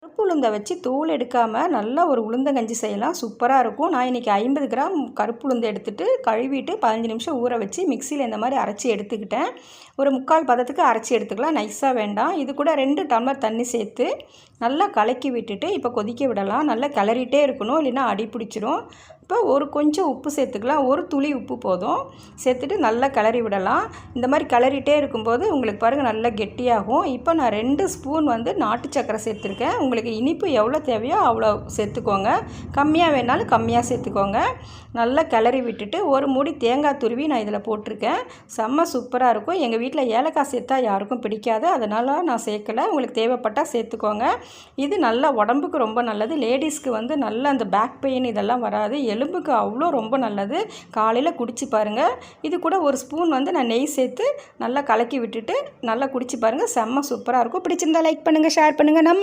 கருப்பு உளுந்தை வச்சு தூள் எடுக்காமல் நல்லா ஒரு உளுந்தங்கஞ்சி செய்யலாம். சூப்பராக இருக்கும். நான் இன்றைக்கி 50 கிராம் கருப்பு உளுந்து எடுத்துகிட்டு கழுவிட்டு 15 நிமிஷம் ஊற வச்சு மிக்சியில் இந்த மாதிரி அரைச்சி எடுத்துக்கிட்டேன். ஒரு 3/4 பதத்துக்கு அரைச்சி எடுத்துக்கலாம், நைஸாக வேண்டாம். இது கூட 2 டம்ளர் தண்ணி சேர்த்து நல்லா கலக்கி விட்டுட்டு இப்போ கொதிக்க விடலாம். நல்லா கிளறிட்டே இருக்கணும், இல்லைன்னா அடி பிடிச்சிரும். இப்போ கொஞ்சம் உப்பு சேர்த்துக்கலாம், ஒரு துளி உப்பு போதும். சேர்த்துட்டு நல்லா கிளறி விடலாம். இந்த மாதிரி கிளறிட்டே இருக்கும்போது உங்களுக்கு பாருங்கள் நல்லா கெட்டியாகும். இப்போ நான் 2 ஸ்பூன் நாட்டு சக்கரை சேர்த்துருக்கேன். உங்களுக்கு இனிப்பு எவ்வளோ தேவையோ அவ்வளோ சேர்த்துக்கோங்க, கம்மியாக வேணாலும் கம்மியாக சேர்த்துக்கோங்க. நல்லா கிளறி விட்டுட்டு ஒரு மூடி தேங்காய் துருவி நான் இதில் போட்டிருக்கேன். செம்ம சூப்பராக இருக்கும். எங்கள் வீட்டில் ஏலக்காய் சேர்த்தா யாருக்கும் பிடிக்காது, அதனால் நான் சேர்க்கலை. உங்களுக்கு தேவைப்பட்டால் சேர்த்துக்கோங்க. இது நல்லா உடம்புக்கு ரொம்ப நல்லது. லேடிஸ்க்கு நல்ல அந்த பேக் பெயின் இதெல்லாம் வராது, எலும்புக்கு அவ்வளோ ரொம்ப நல்லது. காலையில் குடிச்சு பாருங்கள். இது கூட ஒரு ஸ்பூன் நான் நெய் சேர்த்து நல்லா கலக்கி விட்டுட்டு நல்லா குடிச்சு பாருங்கள். செம்ம சூப்பராக இருக்கும். பிடிச்சிருந்தா லைக் பண்ணுங்கள், ஷேர் பண்ணுங்கள்.